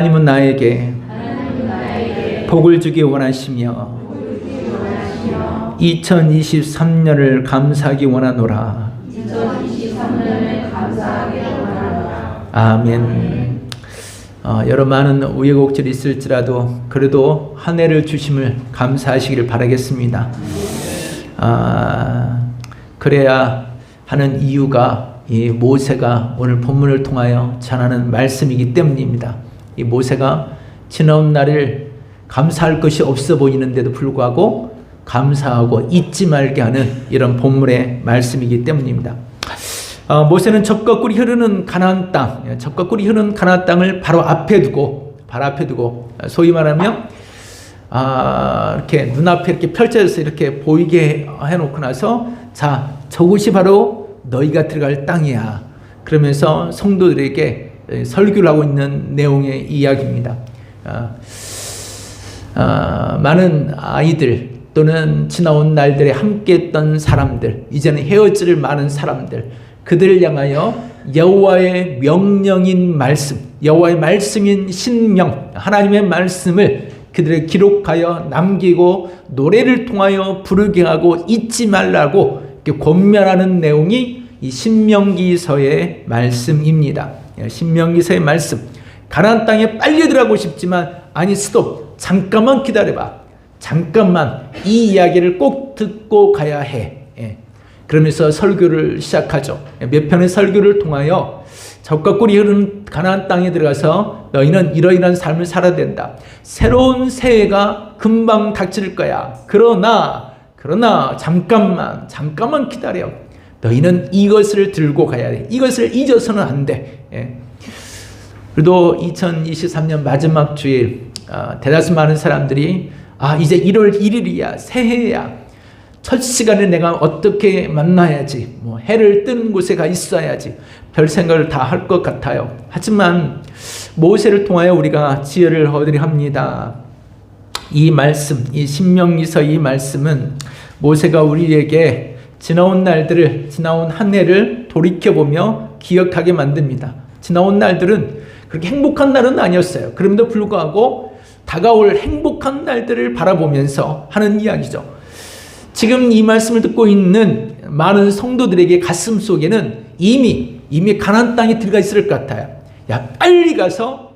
하나님은 나에게 복을 주기 원하시며 2023년을 감사하기 원하노라. 아멘. 여러 많은 우여곡절이 있을지라도 그래도 한 해를 주심을 감사하시기를 바라겠습니다. 그래야 하는 이유가 이 모세가 오늘 본문을 통하여 전하는 말씀이기 때문입니다. 이 모세가 지나온 날을 감사할 것이 없어 보이는데도 불구하고 감사하고 잊지 말게 하는 이런 본문의 말씀이기 때문입니다. 모세는 젖과 꿀이 흐르는 가나안 땅, 젖과 꿀이 흐르는 가나안 땅을 바로 앞에 두고 소위 말하면 이렇게 눈앞에 이렇게 펼쳐져서 이렇게 보이게 해놓고 나서 자, 저곳이 바로 너희가 들어갈 땅이야. 그러면서 성도들에게 설교를 하고 있는 내용의 이야기입니다. 많은 아이들 또는 지나온 날들에 함께했던 사람들, 이제는 헤어질 많은 사람들, 그들을 향하여 여호와의 명령인 말씀, 여호와의 말씀인 신명, 하나님의 말씀을 그들에게 기록하여 남기고 노래를 통하여 부르게 하고 잊지 말라고 이렇게 권면하는 내용이 이 신명기서의 말씀입니다. 신명기서의 말씀. 가나안 땅에 빨리 들어가고 싶지만 아니 스톱, 잠깐만 기다려봐. 잠깐만 이 이야기를 꼭 듣고 가야 해. 그러면서 설교를 시작하죠. 몇 편의 설교를 통하여 젖과 꿀이 흐르는 가나안 땅에 들어가서 너희는 이러이러한 삶을 살아야 된다. 새로운 새해가 금방 닥칠 거야. 그러나 잠깐만 기다려. 너희는 이것을 들고 가야 돼. 이것을 잊어서는 안 돼. 그래도 2023년 마지막 주일 대다수 많은 사람들이 이제 1월 1일이야. 새해야. 첫 시간에 내가 어떻게 만나야지, 해를 뜨는 곳에 가 있어야지, 별 생각을 다 할 것 같아요. 하지만 모세를 통하여 우리가 지혜를 얻으려 합니다. 이 말씀, 이 신명기서 이 말씀은 모세가 우리에게 지나온 날들을, 지나온 한 해를 돌이켜보며 기억하게 만듭니다. 지나온 날들은 그렇게 행복한 날은 아니었어요. 그럼에도 불구하고 다가올 행복한 날들을 바라보면서 하는 이야기죠. 지금 이 말씀을 듣고 있는 많은 성도들에게 가슴 속에는 이미 가나안 땅에 들어가 있을 것 같아요. 야, 빨리 가서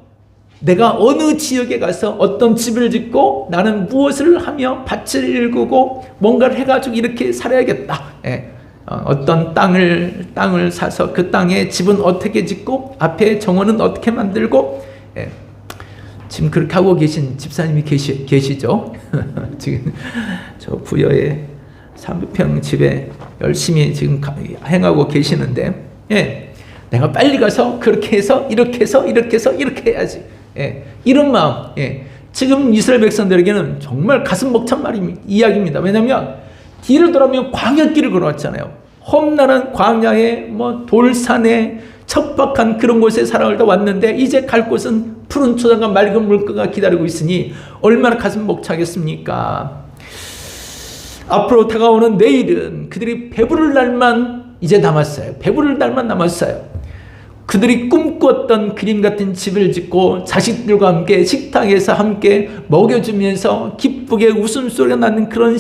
내가 어느 지역에 가서 어떤 집을 짓고 나는 무엇을 하며 밭을 일구고 뭔가를 해가지고 이렇게 살아야겠다. 어떤 땅을 사서 그 땅에 집은 어떻게 짓고 앞에 정원은 어떻게 만들고 지금 그렇게 하고 계신 집사님이 계시죠? 지금 저 부여의 300평 집에 열심히 지금 행하고 계시는데, 내가 빨리 가서 그렇게 해서 이렇게 해서 이렇게 해야지. 이런 마음, 지금 이스라엘 백성들에게는 정말 가슴 벅찬 이야기입니다. 왜냐하면 뒤를 돌아보면 광야길을 걸어왔잖아요. 험난한 광야에 돌산에 척박한 그런 곳에 살아오다 왔는데 이제 갈 곳은 푸른 초장과 맑은 물가가 기다리고 있으니 얼마나 가슴 벅차겠습니까? 앞으로 다가오는 내일은 그들이 배부를 날만 이제 남았어요. 배부를 날만 남았어요. 그들이 꿈꿨던 그림 같은 집을 짓고 자식들과 함께 식탁에서 함께 먹여주면서 기쁘게 웃음소리가 나는 그런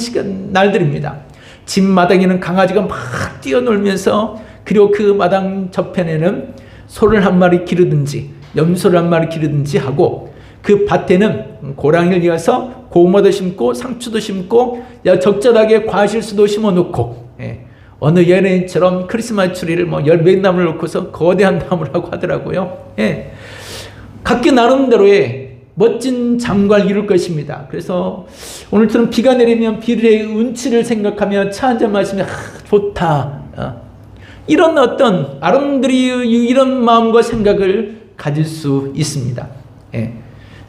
날들입니다. 집 마당에는 강아지가 막 뛰어놀면서, 그리고 그 마당 저편에는 소를 한 마리 기르든지 염소를 한 마리 기르든지 하고, 그 밭에는 고랑이를 이어서 고구마도 심고 상추도 심고 적절하게 과실수도 심어놓고, 어느 연예인처럼 크리스마스 트리를 열몇 나무를 놓고서 거대한 나무라고 하더라고요. 각기 나름대로의 멋진 장관을 이룰 것입니다. 그래서 오늘처럼 비가 내리면 비의 운치를 생각하며 차 한잔 마시면 좋다. 이런 어떤 아름드리 이런 마음과 생각을 가질 수 있습니다.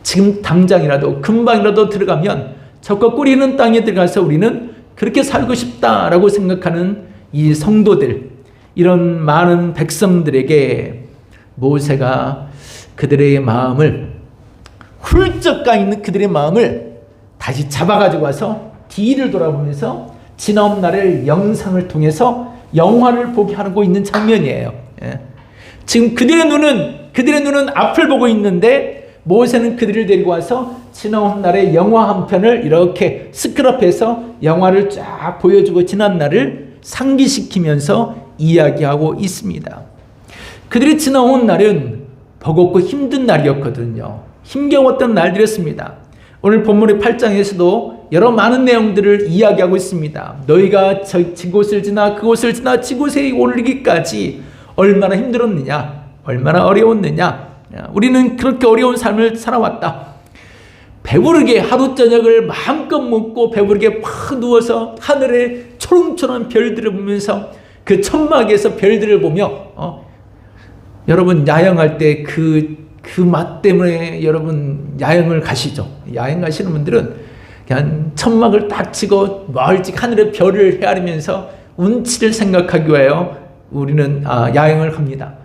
지금 당장이라도 금방이라도 들어가면 젖과 꿀이 있는 땅에 들어가서 우리는 그렇게 살고 싶다라고 생각하는 이 성도들, 이런 많은 백성들에게 모세가 그들의 마음을, 훌쩍 가 있는 그들의 마음을 다시 잡아가지고 와서 뒤를 돌아보면서 지나온 날의 영상을 통해서 영화를 보게 하고 있는 장면이에요. 지금 그들의 눈은 앞을 보고 있는데 모세는 그들을 데리고 와서 지난 날의 영화 한 편을 이렇게 스크럽해서 영화를 쫙 보여주고 지난 날을 상기시키면서 이야기하고 있습니다. 그들이 지나온 날은 버겁고 힘든 날이었거든요. 힘겨웠던 날들이었습니다. 오늘 본문의 8장에서도 여러 많은 내용들을 이야기하고 있습니다. 너희가 지곳을 지나 그곳을 지나 지곳에 오르기까지 얼마나 힘들었느냐, 얼마나 어려웠느냐. 우리는 그렇게 어려운 삶을 살아왔다. 배부르게 하루 저녁을 마음껏 먹고 배부르게 팍 누워서 하늘에 초롱초롱한 별들을 보면서 그 천막에서 별들을 보며 여러분 야영할 때 그 맛 때문에 여러분 야영을 가시죠. 야영 가시는 분들은 그냥 천막을 딱 치고 멀찍 하늘의 별을 헤아리면서 운치를 생각하기 위하여 우리는 야영을 갑니다.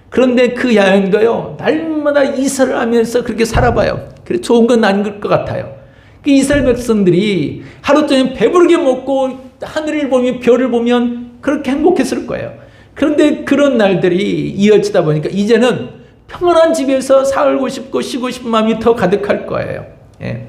그런데 그 야영도요, 날마다 이사를 하면서 그렇게 살아봐요. 그래 좋은 건 아닌 것 같아요. 그 이스라엘 백성들이 하루 종일 배부르게 먹고 하늘을 보며 별을 보면 그렇게 행복했을 거예요. 그런데 그런 날들이 이어지다 보니까 이제는 평안한 집에서 살고 싶고 쉬고 싶은 마음이 더 가득할 거예요. 예.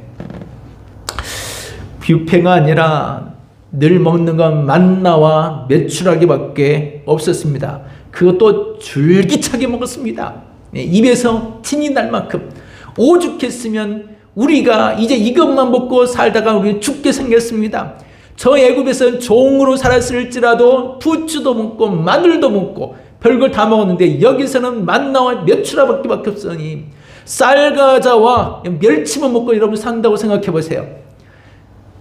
뷔페가 아니라 늘 먹는 건 만나와 메추라기밖에 없었습니다. 그것도 줄기차게 먹었습니다. 예. 입에서 침이 날 만큼 오죽했으면 우리가 이제 이것만 먹고 살다가 우리는 죽게 생겼습니다. 저 애굽에서는 종으로 살았을지라도 부추도 먹고 마늘도 먹고 별걸 다 먹었는데 여기서는 만나와 메추라밖에 없으니 쌀과자와 멸치만 먹고 여러분 산다고 생각해 보세요.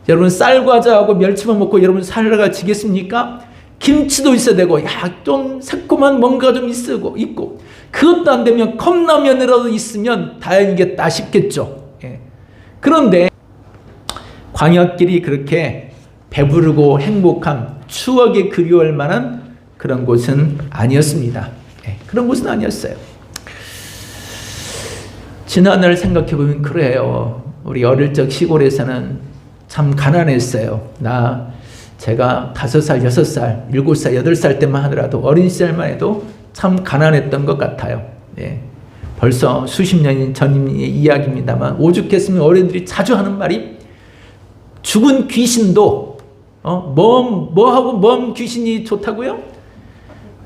여러분 쌀과자하고 멸치만 먹고 여러분 살아가지겠습니까? 김치도 있어야 되고 좀 새콤한 뭔가 좀 있고 그것도 안 되면 컵라면이라도 있으면 다행이겠다 싶겠죠. 예. 그런데 광야길이 그렇게 배부르고 행복한 추억에 그리워할 만한 그런 곳은 아니었습니다. 예. 그런 곳은 아니었어요. 지난날 생각해보면 그래요. 우리 어릴 적 시골에서는 참 가난했어요. 제가 5살, 6살, 7살, 8살 때만 하더라도 어린 시절만 해도 참 가난했던 것 같아요. 예. 벌써 수십 년 전의 이야기입니다만 오죽했으면 어른들이 자주 하는 말이 죽은 귀신도 뭐하고 뭔 귀신이 좋다고요?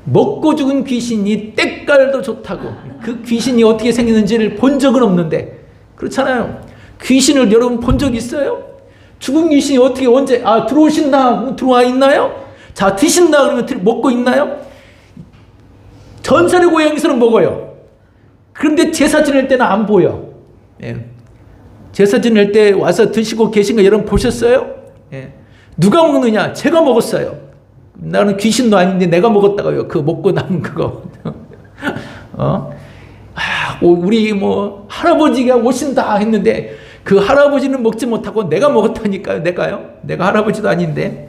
먹고 죽은 귀신이 때깔도 좋다고. 그 귀신이 어떻게 생겼는지를 본 적은 없는데 그렇잖아요. 귀신을 여러분 본 적 있어요? 죽은 귀신이 어떻게 언제 들어오신다 들어와 있나요? 자 드신다 그러면 먹고 있나요? 전설의 고향에서는 먹어요. 그런데 제사 지낼 때는 안 보여. 예. 제사 지낼 때 와서 드시고 계신 거 여러분 보셨어요? 예. 누가 먹느냐? 제가 먹었어요. 나는 귀신도 아닌데 내가 먹었다고요. 그 먹고 남은 그거. 우리 할아버지가 오신다 했는데 그 할아버지는 먹지 못하고 내가 먹었다니까요. 내가 할아버지도 아닌데.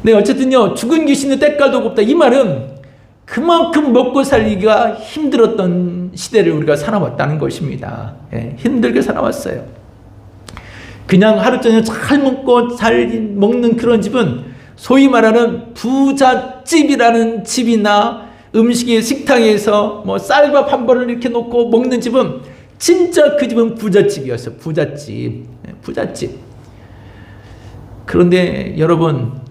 네, 어쨌든요. 죽은 귀신의 때깔도 곱다. 이 말은 그만큼 먹고 살기가 힘들었던 시대를 우리가 살아왔다는 것입니다. 예, 힘들게 살아왔어요. 그냥 하루 종일 잘 먹고 잘 먹는 그런 집은 소위 말하는 부잣집이라는 집이나 음식의 식당에서 쌀밥 한 번을 이렇게 놓고 먹는 집은 진짜 그 집은 부잣집이었어요. 부잣집. 그런데 여러분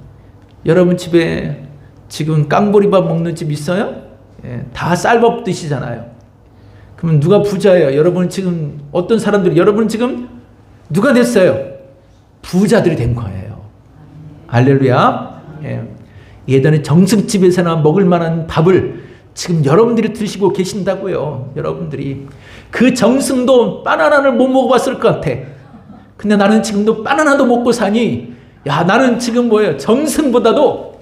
집에 지금 깡보리밥 먹는 집 있어요? 예, 다 쌀밥 드시잖아요. 그러면 누가 부자예요? 여러분 지금 어떤 사람들이 여러분 지금 누가 됐어요? 부자들이 된 거예요. 할렐루야. 예. 예전에 정승집에서나 먹을 만한 밥을 지금 여러분들이 드시고 계신다고요. 여러분들이 그 정승도 바나나를 못 먹어봤을 것 같아. 근데 나는 지금도 바나나도 먹고 사니 나는 지금 정승보다도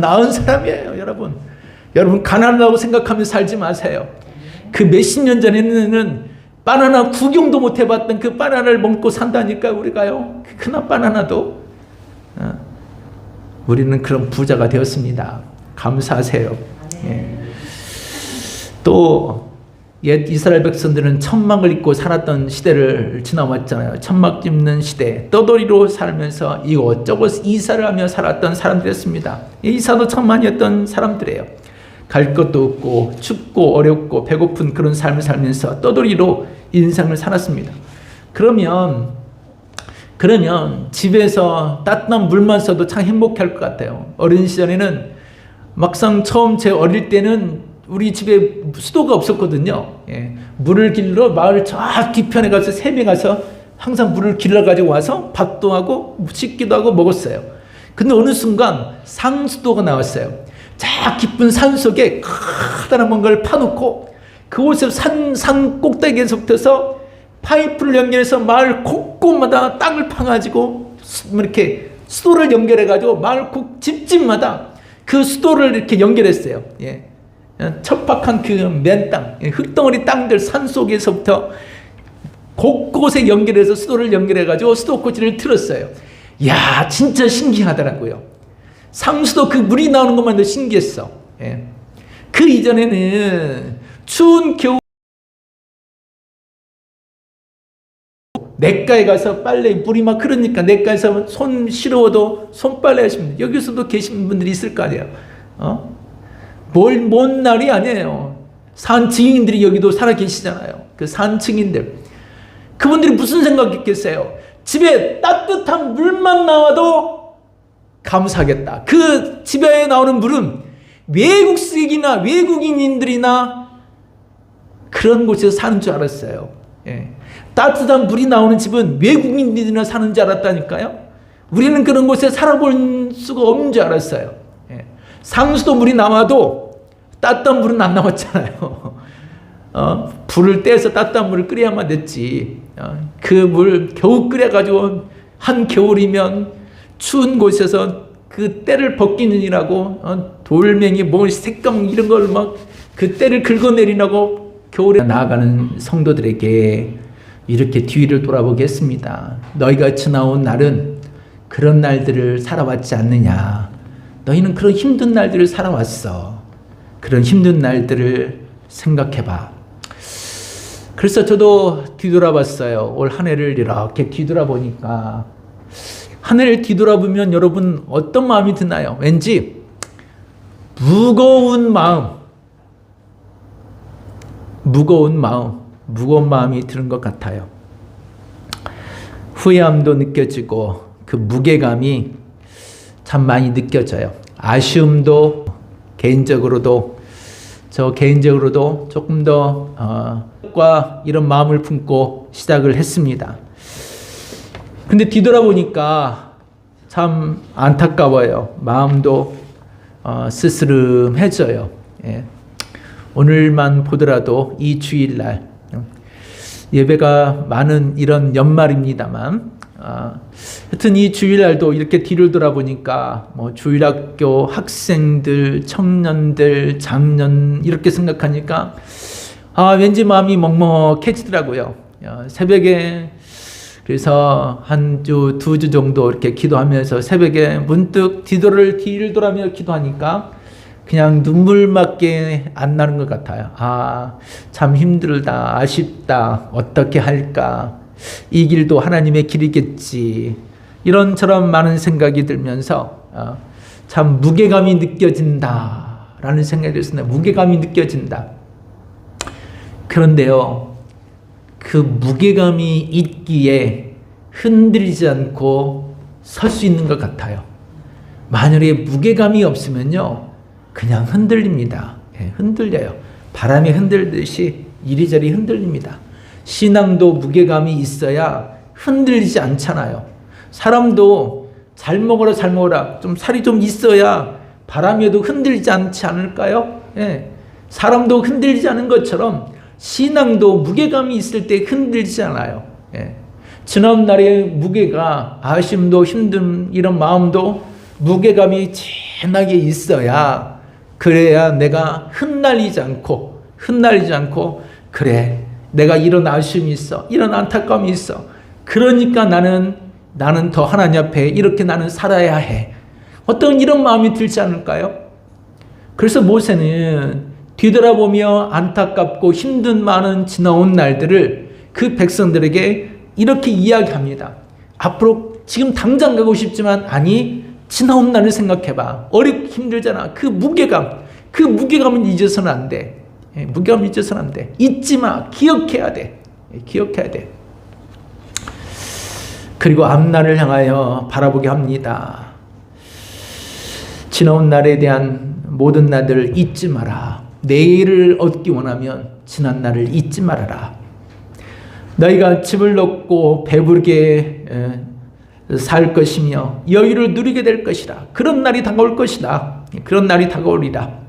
나은 사람이에요. 여러분 가난하다고 생각하면서 살지 마세요. 그 몇십 년 전에는 바나나 구경도 못 해봤던 그 바나나를 먹고 산다니까 우리가요. 그나 바나나도 우리는 그런 부자가 되었습니다. 감사하세요. 예. 또 옛 이스라엘 백성들은 천막을 입고 살았던 시대를 지나왔잖아요. 천막 입는 시대, 떠돌이로 살면서 이것저것 이사를 하며 살았던 사람들이었습니다. 이사도 참 많이 했던 사람들이에요. 갈 것도 없고 춥고 어렵고 배고픈 그런 삶을 살면서 떠돌이로 인생을 살았습니다. 그러면 집에서 따뜻한 물만 써도 참 행복할 것 같아요. 어린 시절에는 막상 처음 제 어릴 때는 우리 집에 수도가 없었거든요. 예. 물을 길러 마을 저 뒤편에 가서 샘에 가서 항상 물을 길러 가지고 와서 밥도 하고 씻기도 하고 먹었어요. 근데 어느 순간 상수도가 나왔어요. 저 깊은 산 속에 커다란 뭔가를 파놓고 그곳에서 산 꼭대기에서부터 파이프를 연결해서 마을 곳곳마다 땅을 파가지고 이렇게 수도를 연결해가지고 마을 집집마다 그 수도를 이렇게 연결했어요. 예. 척박한 그 맨땅, 흙덩어리 땅들 산 속에서부터 곳곳에 연결해서 수도를 연결해가지고 수도꼭지를 틀었어요. 야, 진짜 신기하더라고요. 상수도 그 물이 나오는 것만도 신기했어. 예. 그 이전에는 추운 겨울 냇가에 가서 빨래 물이 막 흐르니까 냇가에서 손 시려워도 손빨래 하시면 여기서도 계신 분들이 있을 거 아니에요. 먼 날이 아니에요. 산 증인들이 여기도 살아 계시잖아요. 그 산 증인들. 그분들이 무슨 생각했겠어요? 집에 따뜻한 물만 나와도 감사하겠다. 그 집에 나오는 물은 외국식이나 외국인들이나 그런 곳에서 사는 줄 알았어요. 예. 따뜻한 물이 나오는 집은 외국인들이나 사는 줄 알았다니까요. 우리는 그런 곳에 살아볼 수가 없는 줄 알았어요. 예. 상수도 물이 나와도 따뜻한 물은 안 나왔잖아요. 불을 떼서 따뜻한 물을 끓여야만 됐지. 그 물 겨우 끓여가지고 한 겨울이면 추운 곳에서 그 때를 벗기느니라고 돌멩이 뭐 색감 이런 걸 막 그 때를 긁어내리라고 겨울에 나아가는 성도들에게 이렇게 뒤를 돌아보겠습니다. 너희가 같이 나온 날은 그런 날들을 살아왔지 않느냐. 너희는 그런 힘든 날들을 살아왔어. 그런 힘든 날들을 생각해봐. 그래서 저도 뒤돌아봤어요. 올 한 해를 이렇게 뒤돌아보니까 한 해를 뒤돌아보면 여러분 어떤 마음이 드나요? 왠지 무거운 마음이 드는 것 같아요. 후회함도 느껴지고 그 무게감이 참 많이 느껴져요. 아쉬움도 개인적으로도 조금 더 이런 마음을 품고 시작을 했습니다. 근데 뒤돌아보니까 참 안타까워요. 마음도 쓰스름해져요. 예. 오늘만 보더라도 이 주일날 예배가 많은 이런 연말입니다만 하여튼 이 주일날도 이렇게 뒤를 돌아보니까 뭐 주일학교 학생들, 청년들, 장년 이렇게 생각하니까 왠지 마음이 먹먹해지더라고요. 새벽에 그래서 한 주, 2주 정도 이렇게 기도하면서 새벽에 문득 뒤를 돌아며 기도하니까 그냥 눈물밖에 안 나는 것 같아요. 참 힘들다, 아쉽다, 어떻게 할까, 이 길도 하나님의 길이겠지, 이런처럼 많은 생각이 들면서 참 무게감이 느껴진다라는 생각이 들었습니다. 무게감이 느껴진다. 그런데요, 그 무게감이 있기에 흔들리지 않고 설 수 있는 것 같아요. 만약에 무게감이 없으면요, 그냥 흔들립니다. 흔들려요. 바람에 흔들듯이 이리저리 흔들립니다. 신앙도 무게감이 있어야 흔들리지 않잖아요. 사람도 잘 먹어라 좀 살이 좀 있어야 바람에도 흔들리지 않지 않을까요? 사람도 흔들리지 않은 것처럼 신앙도 무게감이 있을 때 흔들리지 않아요. 지난날의 무게가 아쉬움도 힘듦 이런 마음도 무게감이 진하게 있어야 그래야 내가 흩날리지 않고 그래 내가 이런 아쉬움이 있어, 이런 안타까움이 있어, 그러니까 나는 더 하나님 앞에 이렇게 나는 살아야 해, 어떤 이런 마음이 들지 않을까요? 그래서 모세는 뒤돌아보며 안타깝고 힘든 많은 지나온 날들을 그 백성들에게 이렇게 이야기합니다. 앞으로 지금 당장 가고 싶지만 아니, 지나온 날을 생각해봐. 어렵고 힘들잖아. 그 무게감, 그 무게감은 잊어서는 안 돼. 무게감 잊어서는 안 돼. 잊지 마. 기억해야 돼. 기억해야 돼. 그리고 앞날을 향하여 바라보게 합니다. 지나온 날에 대한 모든 날들을 잊지 마라. 내일을 얻기 원하면 지난 날을 잊지 말아라. 너희가 집을 얻고 배부르게 살 것이며 여유를 누리게 될 것이라. 그런 날이 다가올 것이다. 그런 날이 다가오리라.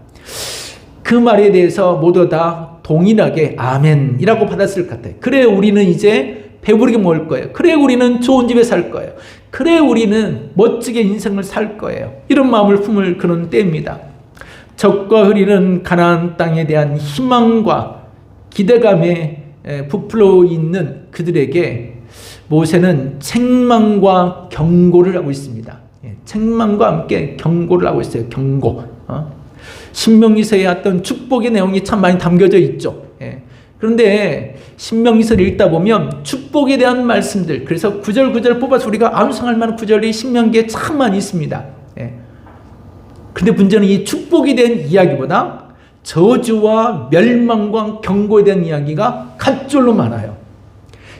그 말에 대해서 모두 다 동일하게 아멘이라고 받았을 것 같아요. 그래 우리는 이제 배부르게 먹을 거예요. 그래 우리는 좋은 집에 살 거예요. 그래 우리는 멋지게 인생을 살 거예요. 이런 마음을 품을 그런 때입니다. 적과 흐리는 가나안 땅에 대한 희망과 기대감에 부풀어 있는 그들에게 모세는 책망과 경고를 하고 있습니다. 책망과 함께 경고를 하고 있어요. 경고. 신명기서에 어떤 축복의 내용이 참 많이 담겨져 있죠. 그런데 신명기서를 읽다 보면 축복에 대한 말씀들, 그래서 구절 뽑아서 우리가 암송할 만한 구절이 신명기에 참 많이 있습니다. 근데 문제는 이 축복에 대한 이야기보다 저주와 멸망과 경고에 대한 이야기가 갓줄로 많아요.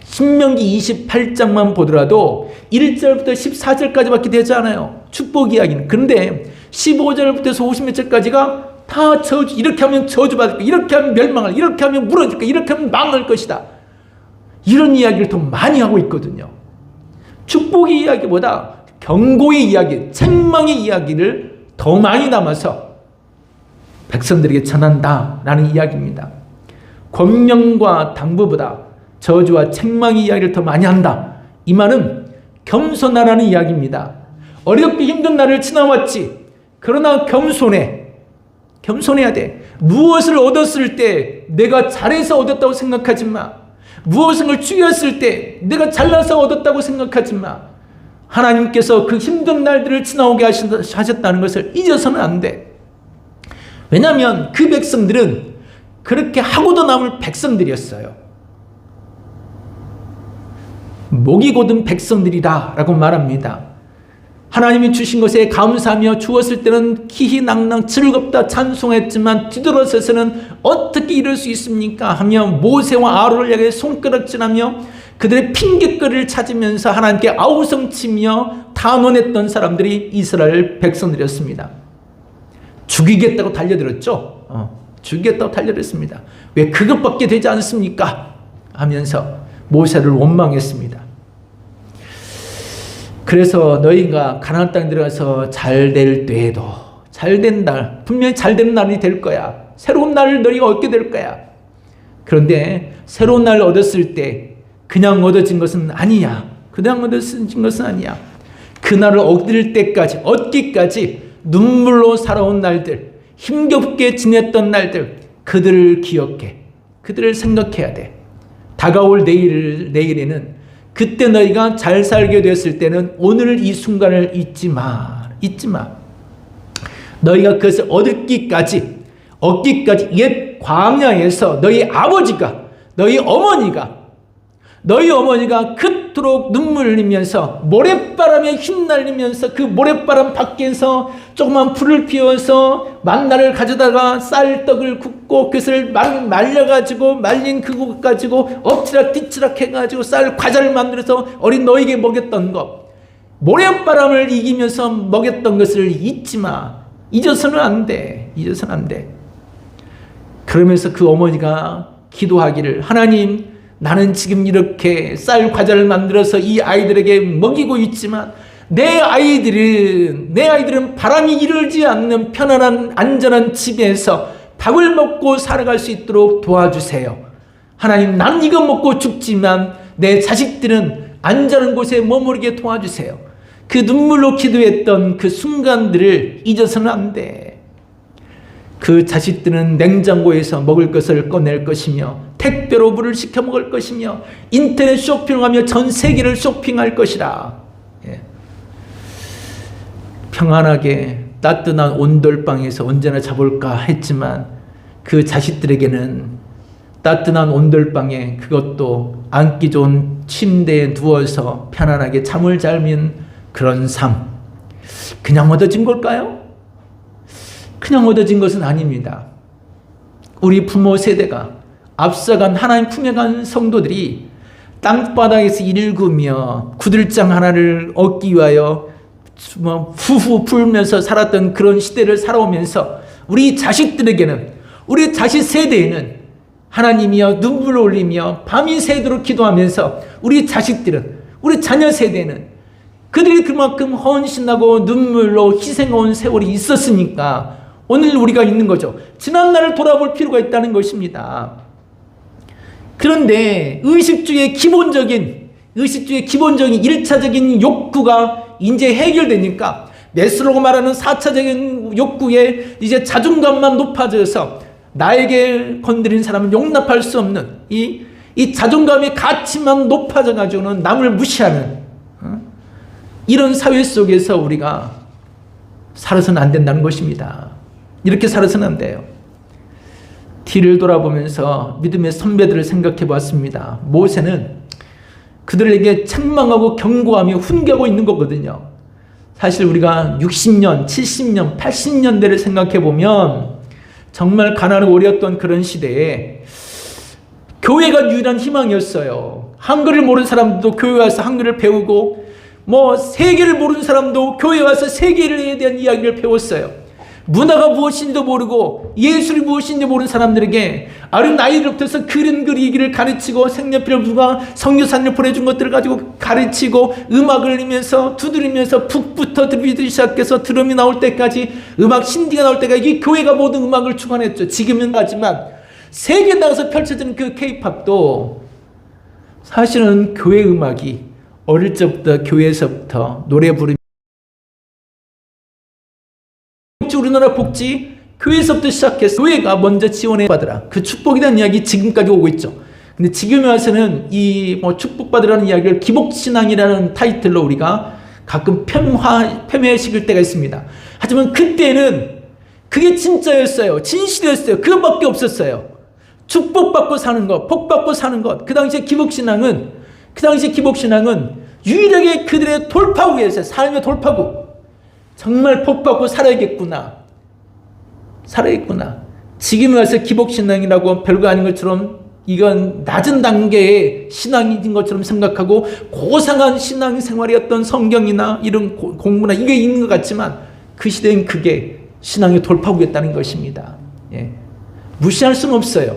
신명기 28장만 보더라도 1절부터 14절까지밖에 되지 않아요. 축복 이야기는. 그런데 15절부터 50몇 절까지가 다 저주, 이렇게 하면 저주받을 거, 이렇게 하면 멸망할, 이렇게 하면 무너질 거, 이렇게 하면 망할 것이다. 이런 이야기를 더 많이 하고 있거든요. 축복의 이야기보다 경고의 이야기, 책망의 이야기를 더 많이 담아서 백성들에게 전한다라는 이야기입니다. 권명과 당부보다 저주와 책망의 이야기를 더 많이 한다. 이 말은 겸손하라는 이야기입니다. 어렵게 힘든 날을 지나왔지. 그러나 겸손해야 돼. 무엇을 얻었을 때 내가 잘해서 얻었다고 생각하지 마. 무엇을 죽였을 때 내가 잘나서 얻었다고 생각하지 마. 하나님께서 그 힘든 날들을 지나오게 하셨다는 것을 잊어서는 안 돼. 왜냐하면 그 백성들은 그렇게 하고도 남을 백성들이었어요. 목이 곧은 백성들이다 라고 말합니다. 하나님이 주신 것에 감사하며 주었을 때는 희희낙낙 즐겁다 찬송했지만 뒤돌아서서는 어떻게 이럴 수 있습니까 하며 모세와 아론을 향해 손가락질하며 그들의 핑계거리를 찾으면서 하나님께 아우성치며 단언했던 사람들이 이스라엘 백성들이었습니다. 죽이겠다고 달려들었죠. 죽이겠다고 달려들었습니다. 왜 그것밖에 되지 않습니까 하면서 모세를 원망했습니다. 그래서 너희가 가나안 땅에 들어가서 잘 될 때에도 잘된 날, 분명히 잘되는 날이 될 거야. 새로운 날을 너희가 얻게 될 거야. 그런데 새로운 날을 얻었을 때 그냥 얻어진 것은 아니야. 그냥 얻어진 것은 아니야. 그 날을 얻기까지 눈물로 살아온 날들, 힘겹게 지냈던 날들, 그들을 기억해. 그들을 생각해야 돼. 다가올 내일에는 그때 너희가 잘 살게 되었을 때는 오늘 이 순간을 잊지 마. 너희가 그것을 얻기까지 옛 광야에서 너희 아버지가, 너희 어머니가 그토록 눈물 흘리면서 모래바람에 휘날리면서 그 모래바람 밖에서 조그만 불을 피워서 만나를 가져다가 쌀떡을 굽고 그것을 말려가지고 말린 그거 가지고 엎치락 뒤치락 해가지고 쌀 과자를 만들어서 어린 너에게 먹였던 것, 모래바람을 이기면서 먹였던 것을 잊지 마. 잊어서는 안 돼. 그러면서 그 어머니가 기도하기를, 하나님, 나는 지금 이렇게 쌀 과자를 만들어서 이 아이들에게 먹이고 있지만 내 아이들은 바람이 이르지 않는 편안한 안전한 집에서 밥을 먹고 살아갈 수 있도록 도와주세요. 하나님, 난 이거 먹고 죽지만 내 자식들은 안전한 곳에 머무르게 도와주세요. 그 눈물로 기도했던 그 순간들을 잊어서는 안 돼. 그 자식들은 냉장고에서 먹을 것을 꺼낼 것이며 택배로 물을 시켜 먹을 것이며 인터넷 쇼핑하며 전 세계를 쇼핑할 것이라. 평안하게 따뜻한 온돌방에서 언제나 자볼까 했지만 그 자식들에게는 따뜻한 온돌방에, 그것도 앉기 좋은 침대에 누워서 편안하게 잠을 자는 그런 삶, 그냥 얻어진 걸까요? 그냥 얻어진 것은 아닙니다. 우리 부모 세대가 앞서간 하나님 품에 간 성도들이 땅바닥에서 일구며 구들장 하나를 얻기 위하여 후후 불면서 살았던 그런 시대를 살아오면서 우리 자식들에게는, 우리 자식 세대에는 하나님이여 눈물을 흘리며 밤이 새도록 기도하면서 우리 자식들은, 우리 자녀 세대는 그들이 그만큼 헌신하고 눈물로 희생해온 세월이 있었으니까 오늘 우리가 있는 거죠. 지난날을 돌아볼 필요가 있다는 것입니다. 그런데 의식주의 기본적인 1차적인 욕구가 이제 해결되니까 메스로고 말하는 4차적인 욕구에 이제 자존감만 높아져서 나에게 건드린 사람은 용납할 수 없는 이 자존감의 가치만 높아져 가지고는 남을 무시하는 이런 사회 속에서 우리가 살아서는 안 된다는 것입니다. 이렇게 살아서는 안 돼요. 뒤를 돌아보면서 믿음의 선배들을 생각해 보았습니다. 모세는 그들에게 책망하고 경고하며 훈계하고 있는 거거든요. 사실 우리가 60년, 70년, 80년대를 생각해 보면 정말 가난하고 어려웠던 그런 시대에 교회가 유일한 희망이었어요. 한글을 모르는 사람도 교회 와서 한글을 배우고 세계를 모르는 사람도 교회 와서 세계에 대한 이야기를 배웠어요. 문화가 무엇인지도 모르고 예술이 무엇인지 모르는 사람들에게 어린 나이로부터 그림 그리기를 가르치고 색연필을 누가 성교사님을 보내준 것들을 가지고 가르치고 음악을 흘리면서 두드리면서 북부터 들리기 시작해서 드럼이 나올 때까지 음악 신디가 나올 때까지 이 교회가 모든 음악을 주관했죠. 지금은 하지만 세계 나가서 펼쳐지는 그 케이팝도 사실은 교회 음악이 어릴 적부터 교회에서부터 노래 부르며 우리나라 복지 교회에서부터 시작해서 교회가 먼저 지원해 받으라. 그 축복이라는 이야기 지금까지 오고 있죠. 근데 지금에 와서는 이 축복받으라는 이야기를 기복신앙이라는 타이틀로 우리가 가끔 폄훼시킬 때가 있습니다. 하지만 그때는 그게 진짜였어요. 진실이었어요. 그것밖에 없었어요. 축복받고 사는 것, 복받고 사는 것. 그 당시에 기복신앙은 유일하게 그들의 돌파구였어요. 삶의 돌파구. 정말 복받고 살아야겠구나. 지금에 와서 기복신앙이라고 별거 아닌 것처럼 이건 낮은 단계의 신앙인 것처럼 생각하고 고상한 신앙생활이었던 성경이나 이런 공부나 이게 있는 것 같지만 그 시대엔 그게 신앙의 돌파구였다는 것입니다. 예. 무시할 수는 없어요.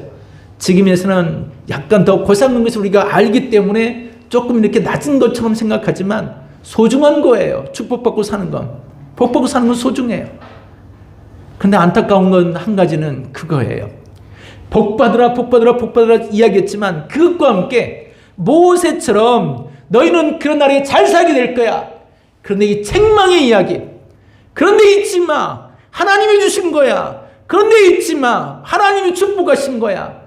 지금에서는 약간 더 고상한 것을 우리가 알기 때문에 조금 이렇게 낮은 것처럼 생각하지만 소중한 거예요. 축복받고 사는 건. 복받고 사는 건 소중해요. 그런데 안타까운 건 한 가지는 그거예요. 복받으라 이야기했지만 그것과 함께 모세처럼 너희는 그런 날에 잘 살게 될 거야. 그런데 이 책망의 이야기. 그런데 잊지 마. 하나님이 주신 거야. 그런데 잊지 마. 하나님이 축복하신 거야.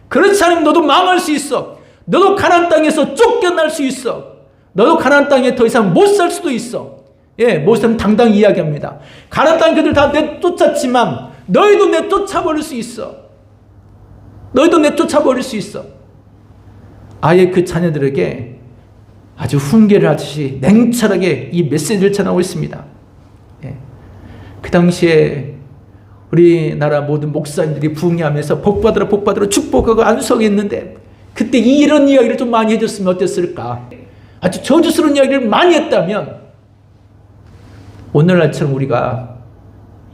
그렇지 않으면 너도 망할 수 있어. 너도 가나안 땅에서 쫓겨날 수 있어. 너도 가나안 땅에 더 이상 못 살 수도 있어. 예, 모세는 당당히 이야기합니다. 가나안 땅 그들 다 내쫓았지만 너희도 내쫓아버릴 수 있어. 아예 그 자녀들에게 아주 훈계를 하듯이 냉철하게 이 메시지를 전하고 있습니다. 예. 그 당시에 우리나라 모든 목사님들이 부흥하면서 복받으라 축복하고 안수했는데 그때 이런 이야기를 좀 많이 해줬으면 어땠을까? 아주 저주스러운 이야기를 많이 했다면 오늘날처럼 우리가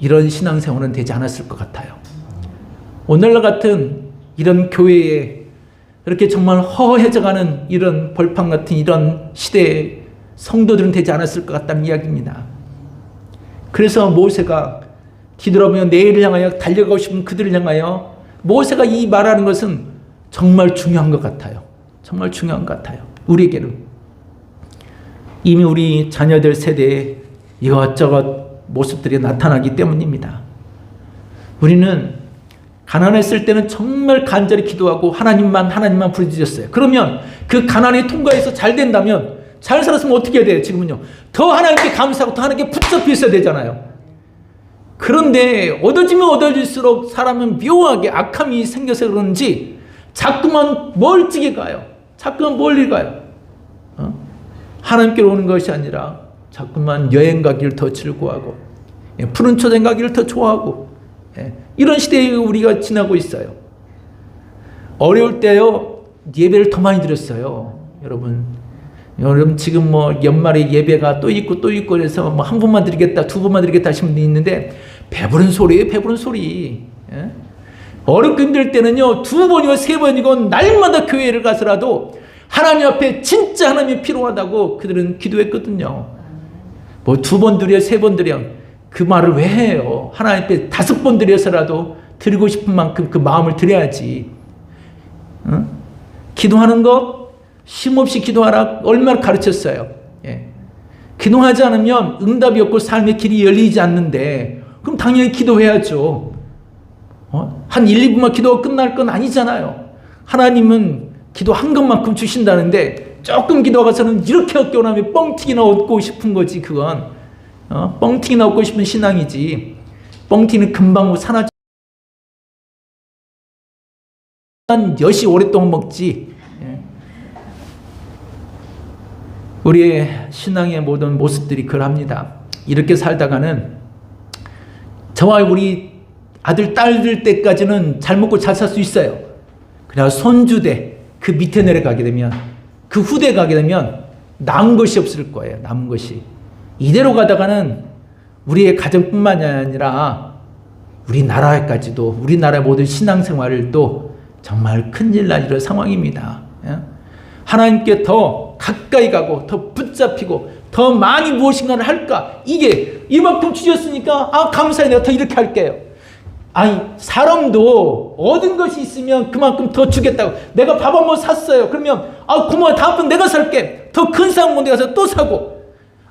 이런 신앙생활은 되지 않았을 것 같아요. 오늘날 같은 이런 교회에 이렇게 정말 허해져가는 이런 벌판 같은 이런 시대의 성도들은 되지 않았을 것 같다는 이야기입니다. 그래서 모세가 뒤돌아보며 내일을 향하여 달려가고 싶은 그들을 향하여 모세가 이 말하는 것은 정말 중요한 것 같아요. 우리에게는 이미 우리 자녀들 세대에 이것저것 모습들이 나타나기 때문입니다. 우리는 가난했을 때는 정말 간절히 기도하고 하나님만 부르짖었어요. 그러면 그 가난이 통과해서 잘 된다면 잘 살았으면 어떻게 해야 돼요? 지금은요. 더 하나님께 감사하고 더 하나님께 붙잡혀 있어야 되잖아요. 그런데 얻어지면 얻어질수록 사람은 묘하게 악함이 생겨서 그런지 자꾸만 멀찍이 가요. 멀리 가요. 하나님께로 오는 것이 아니라 자꾸만 여행 가기를 더 즐거워하고 푸른 초장 가기를 더 좋아하고, 이런 시대에 우리가 지나고 있어요. 어려울 때요, 예배를 더 많이 드렸어요. 여러분 지금 뭐 연말에 예배가 또 있고 그래서 뭐 한 번만 드리겠다, 두 번만 드리겠다 하시는 분이 있는데, 배부른 소리예요, 배부른 소리. 어렵고 힘들 때는요, 두 번이고 세 번이고 날마다 교회를 가서라도 하나님 앞에 진짜 하나님이 필요하다고 그들은 기도했거든요. 뭐 두 번 드려, 세 번 드려, 그 말을 왜 해요? 하나님 앞에 5번 드려서라도 드리고 싶은 만큼 그 마음을 드려야지. 기도하는 거 쉼없이 기도하라 얼마나 가르쳤어요. 기도하지 않으면 응답이 없고 삶의 길이 열리지 않는데, 그럼 당연히 기도해야죠. 한 1, 2분만 기도가 끝날 건 아니잖아요. 하나님은 기도한 것만큼 주신다는데, 조금 기도하고서는 이렇게 얻고 나면 뻥튀기나 얻고 싶은 거지. 그건 뻥튀기나 얻고 싶은 신앙이지. 뻥튀기는 금방 사라져. 엿이 오랫동안 먹지. 우리의 신앙의 모든 모습들이 그럽니다. 이렇게 살다가는 저와 우리 아들, 딸들 때까지는 잘 먹고 잘 살 수 있어요. 그러나 손주대, 그 밑에 내려가게 되면, 그 후대 가게 되면 남은 것이 없을 거예요. 남은 것이. 이대로 가다가는 우리의 가정뿐만이 아니라 우리나라까지도, 우리나라 모든 신앙생활도 정말 큰일 날 이런 상황입니다. 하나님께 더 가까이 가고 더 붙잡히고 더 많이 무엇인가를 할까? 이게 이만큼 주셨으니까 감사해, 내가 더 이렇게 할게요. 아니, 사람도 얻은 것이 있으면 그만큼 더 주겠다고. 내가 밥 한 번 샀어요. 그러면 고마워, 다음번 내가 살게. 더 큰 상권에 가서 또 사고,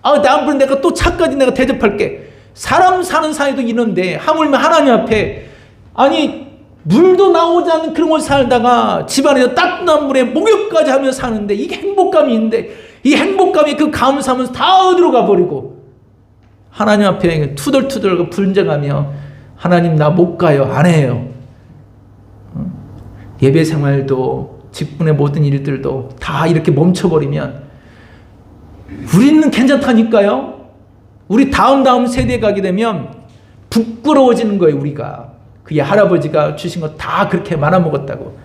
다음번 내가 또 차까지 내가 대접할게. 사람 사는 사이도 이런데 하물며 하나님 앞에, 아니 물도 나오지 않는 그런 곳 살다가 집안에서 따뜻한 물에 목욕까지 하며 사는데, 이게 행복감이 있는데, 이 행복감이 그 감사하면서 다 어디로 가버리고 하나님 앞에 투덜투덜 분쟁하며 하나님 나 못 가요, 안 해요. 예배 생활도 직분의 모든 일들도 다 이렇게 멈춰버리면 우리는 괜찮다니까요. 우리 다음 세대에 가게 되면 부끄러워지는 거예요. 우리가 그의 할아버지가 주신 거 다 그렇게 말아먹었다고.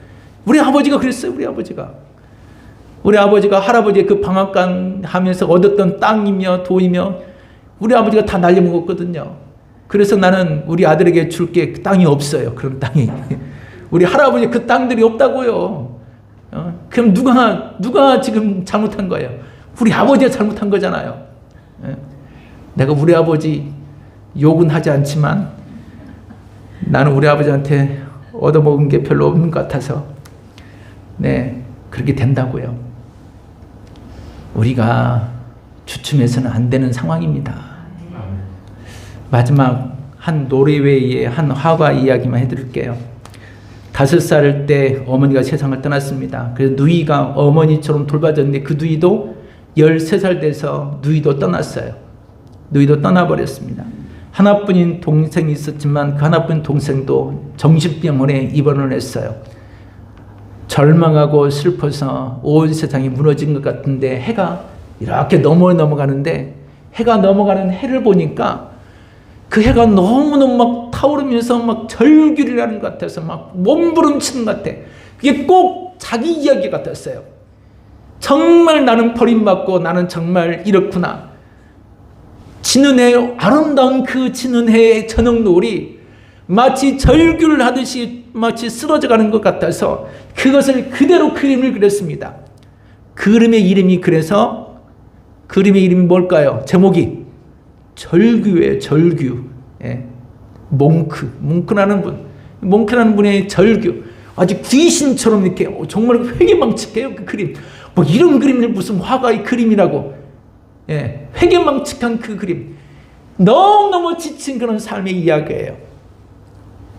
우리 아버지가 그랬어요. 우리 아버지가 할아버지의 그 방앗간 하면서 얻었던 땅이며 돈이며 우리 아버지가 다 날려먹었거든요. 그래서 나는 우리 아들에게 줄게 그 땅이 없어요. 그런 땅이. 우리 할아버지 그 땅들이 없다고요. 그럼 누가 지금 잘못한 거예요? 우리 아버지가 잘못한 거잖아요. 내가 우리 아버지 욕은 하지 않지만 나는 우리 아버지한테 얻어먹은 게 별로 없는 것 같아서 그렇게 된다고요. 우리가 주춤해서는 안 되는 상황입니다. 마지막 한 노르웨이의 한 화가 이야기만 해드릴게요. 5살 때 어머니가 세상을 떠났습니다. 그래서 누이가 어머니처럼 돌봐줬는데 그 누이도 13살 돼서 누이도 떠났어요. 누이도 떠나버렸습니다. 하나뿐인 동생이 있었지만 그 하나뿐인 동생도 정신병원에 입원을 했어요. 절망하고 슬퍼서 온 세상이 무너진 것 같은데 해가 이렇게 넘어가는데 해가 넘어가는 해를 보니까 그 해가 너무너무 막 타오르면서 막 절규라는 것 같아서 막 몸부림치는 것 같아. 그게 꼭 자기 이야기 같았어요. 정말 나는 버림받고 나는 정말 이렇구나. 지는 해, 아름다운 그 지는 해의 저녁 노을이 마치 절규를 하듯이 마치 쓰러져가는 것 같아서 그것을 그대로 그림을 그렸습니다. 그림의 이름이 그래서 그림의 이름이 뭘까요? 제목이 절규예요. 절규. 몽크라는 분의 절규. 아주 귀신처럼 이렇게 정말 회개망측해요. 그 그림. 뭐 이런 그림을 무슨 화가의 그림이라고. 회개망측한 그 그림. 너무너무 지친 그런 삶의 이야기예요.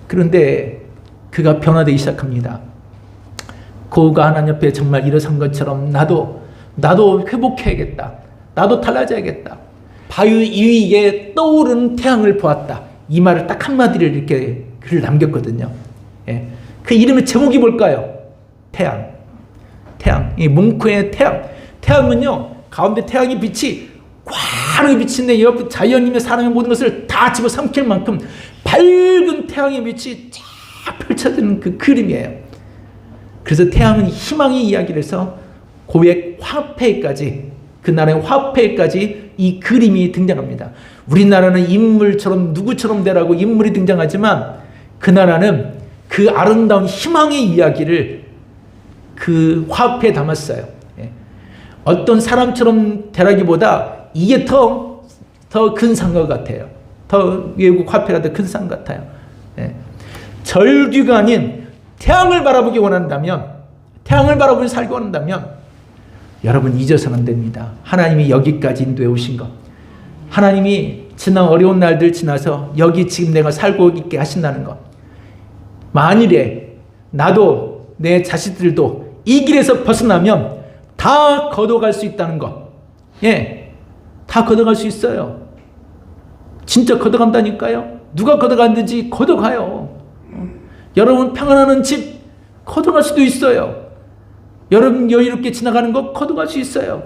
그런데 그가 변화되기 시작합니다. 그가 하나님 옆에 정말 일어선 것처럼 나도 회복해야겠다. 나도 달라져야겠다. 바위 위에 떠오르는 태양을 보았다. 이 말을 딱 한마디를 이렇게 글을 남겼거든요. 그 이름의 제목이 뭘까요? 태양. 이 뭉크의 태양. 태양은요, 가운데 태양의 빛이 환하게 비치는데 옆 자연이며 사람의 모든 것을 다 다 집어삼킬 만큼 밝은 태양의 빛이 쫙 펼쳐지는 그 그림이에요. 그래서 태양은 희망의 이야기를 해서 고백 화폐까지, 그 나라의 화폐까지 이 그림이 등장합니다. 우리나라는 인물처럼 누구처럼 되라고 인물이 등장하지만 그 나라는 그 아름다운 희망의 이야기를 그 화폐에 담았어요. 어떤 사람처럼 되라기보다 이게 더 큰 산 것 같아요. 더 외국 화폐가 더 큰 산 같아요. 절규가 아닌 태양을 바라보기 원한다면, 태양을 바라보며 살기 원한다면 여러분 잊어서는 안 됩니다. 하나님이 여기까지 인도해 오신 것, 하나님이 지난 어려운 날들 지나서 여기 지금 내가 살고 있게 하신다는 것, 만일에 나도 내 자식들도 이 길에서 벗어나면 다 걷어갈 수 있다는 것, 다 걷어갈 수 있어요. 진짜 걷어간다니까요. 누가 걷어갔는지 걷어가요. 여러분 평안하는 집 걷어갈 수도 있어요. 여러분 여유롭게 지나가는 거 걷어갈 수 있어요.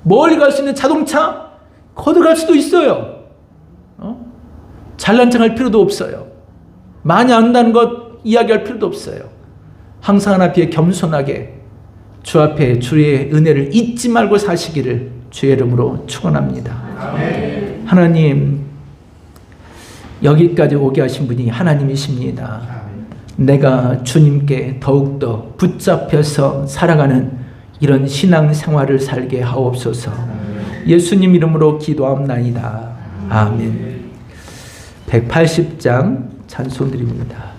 멀리 갈 수 있는 자동차 걷어갈 수도 있어요. 잘난 척할 필요도 없어요. 많이 안다는 것 이야기할 필요도 없어요. 항상 하나 앞에 겸손하게 주 앞에 주의 은혜를 잊지 말고 사시기를 주의 이름으로 축원합니다. 아멘. 하나님, 여기까지 오게 하신 분이 하나님이십니다. 내가 주님께 더욱더 붙잡혀서 살아가는 이런 신앙생활을 살게 하옵소서. 예수님 이름으로 기도하옵나이다. 아멘. 180장 찬송 드립니다.